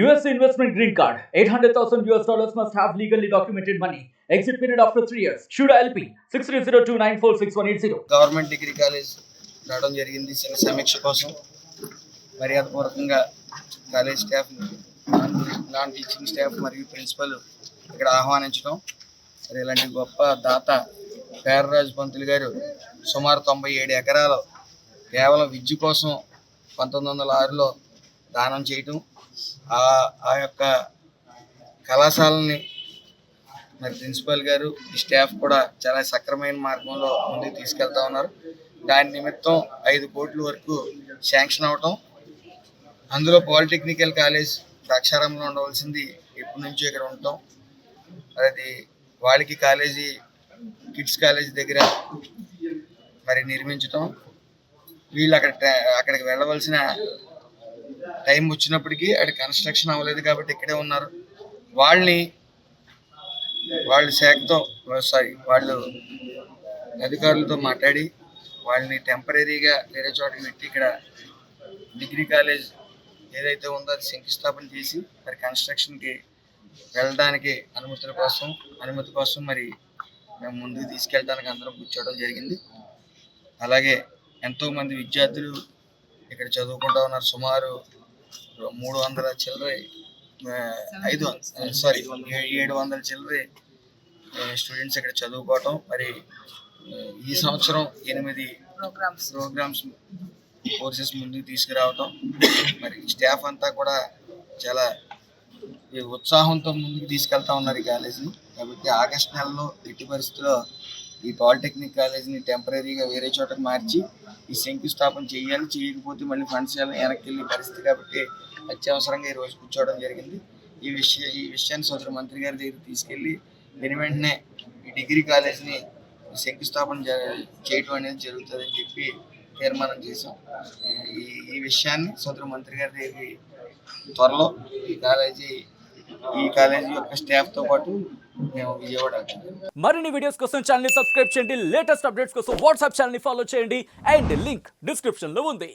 US investment green card. $800,000 must have legally documented money. Exit period after 3 years. Shuda LP 6302946180. Government degree college రావడం జరిగింది. సమీక్ష కోసం మర్యాదపూర్వకంగా college staff, non teaching staff మరియు principal ఇక్కడ ఆహ్వానించడం. మరి ఇలాంటి గొప్ప దాత పేర్రాజు పంతులు గారు సుమారు 97 ఎకరాలు కేవలం విద్య కోసం 1906లో దానం చేయటం, ఆ యొక్క కళాశాలని మరి ప్రిన్సిపల్ గారు, ఈ స్టాఫ్ కూడా చాలా సక్రమైన మార్గంలో ముందుకు తీసుకెళ్తా ఉన్నారు. దాని నిమిత్తం 5 కోట్ల వరకు శాంక్షన్ అవటం, అందులో పాలిటెక్నికల్ కాలేజ్ ద్రాక్షారామంలో ఉండవలసింది ఎప్పటి నుంచో ఇక్కడ ఉండటం, అది వాళ్ళకి కాలేజీ కిడ్స్ కాలేజ్ దగ్గర మరి నిర్మించటం, వీళ్ళు అక్కడికి వెళ్ళవలసిన టైం వచ్చినప్పటికీ అక్కడ కన్స్ట్రక్షన్ అవ్వలేదు కాబట్టి ఇక్కడే ఉన్నారు. వాళ్ళు అధికారులతో మాట్లాడి వాళ్ళని టెంపరీగా వేరే చోటకి పెట్టి ఇక్కడ డిగ్రీ కాలేజ్ ఏదైతే ఉందో అది శంకుస్థాపన చేసి మరి కన్స్ట్రక్షన్కి వెళ్ళడానికి అనుమతి కోసం మరి మేము ముందుకు తీసుకెళ్ళడానికి అందరం కూర్చోవడం జరిగింది. అలాగే ఎంతోమంది విద్యార్థులు ఇక్కడ చదువుకుంటూ ఉన్నారు. సుమారు 700 చిల్లరే స్టూడెంట్స్ ఇక్కడ చదువుకోవటం. మరి ఈ సంవత్సరం 8 ప్రోగ్రామ్స్ కోర్సెస్ ముందుకు తీసుకురావటం, మరి స్టాఫ్ అంతా కూడా చాలా ఉత్సాహంతో ముందుకు తీసుకెళ్తా ఉన్నారు ఈ కాలేజీని. కాబట్టి ఆగస్టు నెలలో ఎట్టి పరిస్థితుల్లో ఈ పాలిటెక్నిక్ కాలేజీని టెంపరీగా వేరే చోటకు మార్చి ఈ శంకుస్థాపన చేయాలి. చేయకపోతే మళ్ళీ ఫండ్స్ వెనక్కి వెళ్ళే పరిస్థితి కాబట్టి అత్యవసరంగా ఈ రోజు కూర్చోవడం జరిగింది. ఈ విషయాన్ని సోదరు మంత్రి గారి దగ్గర తీసుకెళ్ళి వెంటనే ఈ డిగ్రీ కాలేజీని శంకుస్థాపన చేయడం అనేది జరుగుతుందని చెప్పి తీర్మానం చేశాం. ఈ విషయాన్ని సోదరు మంత్రి గారి దగ్గర త్వరలో ఈ కాలేజీ యొక్క స్టాఫ్ తో పాటు మేము విజయవాడ. మరిన్ని వీడియోస్ కోసం ఛానల్ ని సబ్స్క్రైబ్ చేయండి. లేటెస్ట్ అప్డేట్స్ కోసం వాట్సాప్ ఛానల్ ని ఫాలో చేయండి. అండ్ లింక్ డిస్క్రిప్షన్ లో ఉంది.